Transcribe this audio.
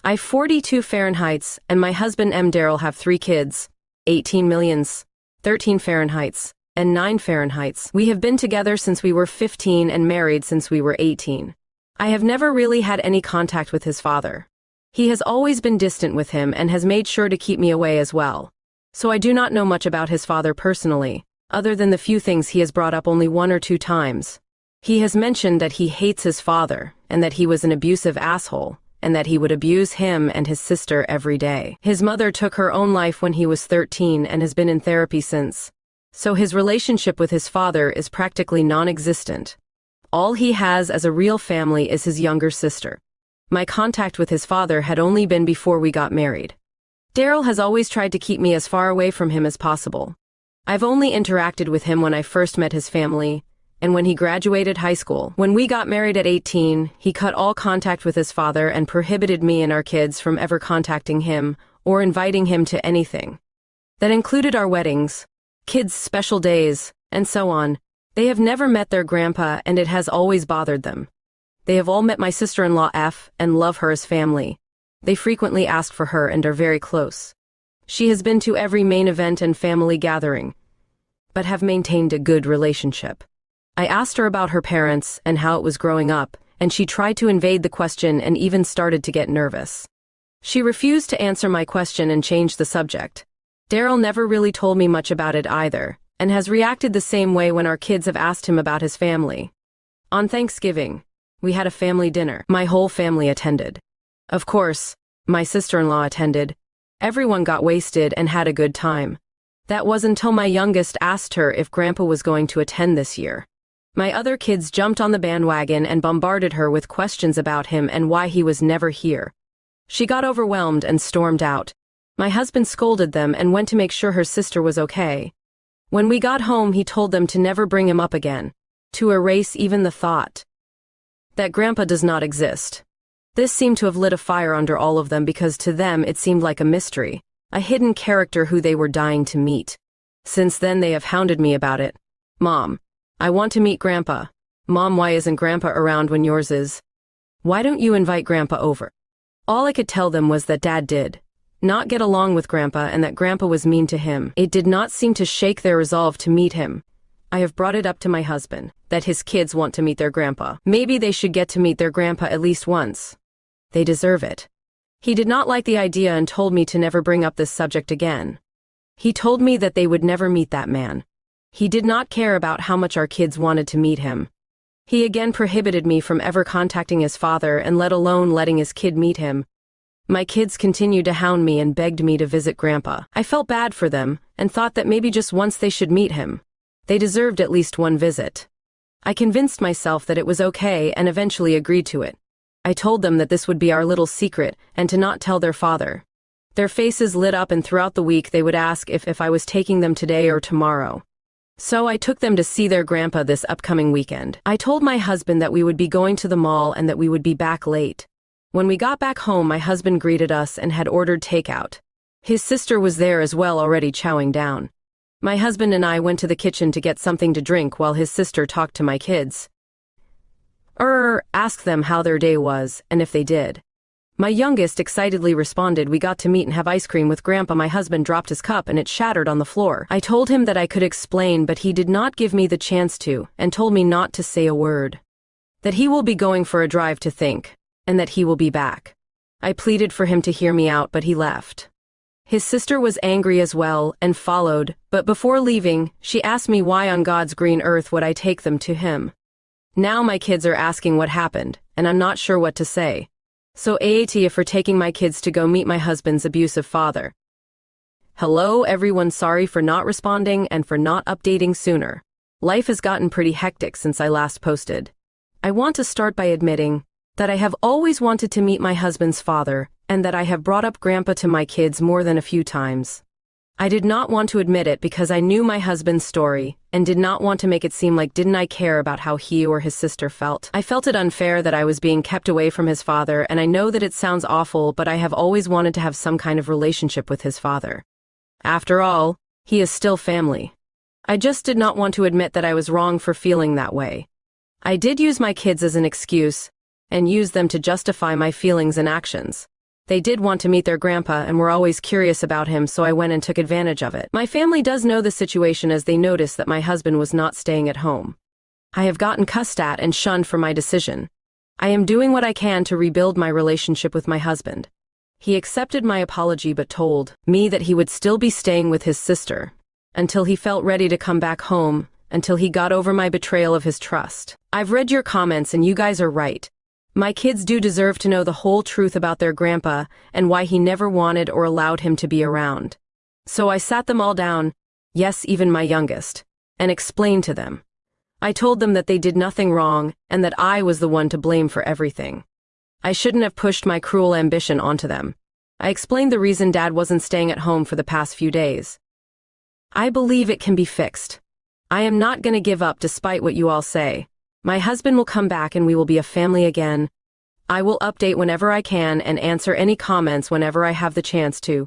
I 42 Fahrenheits, and my husband Daryl have 3 kids, 18 millions, 13 Fahrenheits, and 9 Fahrenheits. We have been together since we were 15 and married since we were 18. I have never really had any contact with his father. He has always been distant with him and has made sure to keep me away as well. So I do not know much about his father personally, other than the few things he has brought up only 1 or 2 times. He has mentioned that he hates his father, and that he was an abusive asshole, and that he would abuse him and his sister every day. His mother took her own life when he was 13 and has been in therapy since. So his relationship with his father is practically non-existent. All he has as a real family is his younger sister. My contact with his father had only been before we got married. Daryl has always tried to keep me as far away from him as possible. I've only interacted with him when I first met his family, and when he graduated high school. When we got married at 18, he cut all contact with his father and prohibited me and our kids from ever contacting him or inviting him to anything. That included our weddings, kids' special days, and so on. They have never met their grandpa, and it has always bothered them. They have all met my sister-in-law F and love her as family. They frequently ask for her and are very close. She has been to every main event and family gathering, but have maintained a good relationship. I asked her about her parents and how it was growing up, and she tried to evade the question and even started to get nervous. She refused to answer my question and changed the subject. Daryl never really told me much about it either, and has reacted the same way when our kids have asked him about his family. On Thanksgiving, we had a family dinner. My whole family attended. Of course, my sister-in-law attended. Everyone got wasted and had a good time. That was until my youngest asked her if Grandpa was going to attend this year. My other kids jumped on the bandwagon and bombarded her with questions about him and why he was never here. She got overwhelmed and stormed out. My husband scolded them and went to make sure her sister was okay. When we got home, he told them to never bring him up again, to erase even the thought that Grandpa does not exist. This seemed to have lit a fire under all of them because to them it seemed like a mystery, a hidden character who they were dying to meet. Since then they have hounded me about it. Mom, I want to meet Grandpa. Mom, why isn't Grandpa around when yours is? Why don't you invite Grandpa over? All I could tell them was that Dad did not get along with Grandpa and that Grandpa was mean to him. It did not seem to shake their resolve to meet him. I have brought it up to my husband, that his kids want to meet their grandpa. Maybe they should get to meet their grandpa at least once. They deserve it. He did not like the idea and told me to never bring up this subject again. He told me that they would never meet that man. He did not care about how much our kids wanted to meet him. He again prohibited me from ever contacting his father and let alone letting his kid meet him. My kids continued to hound me and begged me to visit Grandpa. I felt bad for them and thought that maybe just once they should meet him. They deserved at least one visit. I convinced myself that it was okay and eventually agreed to it. I told them that this would be our little secret and to not tell their father. Their faces lit up and throughout the week they would ask if I was taking them today or tomorrow. So I took them to see their grandpa this upcoming weekend. I told my husband that we would be going to the mall and that we would be back late. When we got back home, my husband greeted us and had ordered takeout. His sister was there as well, already chowing down. My husband and I went to the kitchen to get something to drink while his sister talked to my kids. Asked them how their day was and if they did. My youngest excitedly responded, "We got to meet and have ice cream with Grandpa." My husband dropped his cup and it shattered on the floor. I told him that I could explain, but he did not give me the chance to and told me not to say a word. That he will be going for a drive to think, and that he will be back. I pleaded for him to hear me out, but he left. His sister was angry as well and followed, but before leaving, she asked me why on God's green earth would I take them to him. Now my kids are asking what happened, and I'm not sure what to say. So AAT for taking my kids to go meet my husband's abusive father. Hello everyone, sorry for not responding and for not updating sooner. Life has gotten pretty hectic since I last posted. I want to start by admitting that I have always wanted to meet my husband's father, and that I have brought up Grandpa to my kids more than a few times. I did not want to admit it because I knew my husband's story, and did not want to make it seem like didn't I care about how he or his sister felt. I felt it unfair that I was being kept away from his father, and I know that it sounds awful, but I have always wanted to have some kind of relationship with his father. After all, he is still family. I just did not want to admit that I was wrong for feeling that way. I did use my kids as an excuse, and use them to justify my feelings and actions. They did want to meet their grandpa and were always curious about him, so I went and took advantage of it. My family does know the situation as they noticed that my husband was not staying at home. I have gotten cussed at and shunned for my decision. I am doing what I can to rebuild my relationship with my husband. He accepted my apology but told me that he would still be staying with his sister until he felt ready to come back home, until he got over my betrayal of his trust. I've read your comments and you guys are right. My kids do deserve to know the whole truth about their grandpa and why he never wanted or allowed him to be around. So I sat them all down, yes, even my youngest, and explained to them. I told them that they did nothing wrong and that I was the one to blame for everything. I shouldn't have pushed my cruel ambition onto them. I explained the reason Dad wasn't staying at home for the past few days. I believe it can be fixed. I am not going to give up despite what you all say. My husband will come back and we will be a family again. I will update whenever I can and answer any comments whenever I have the chance to.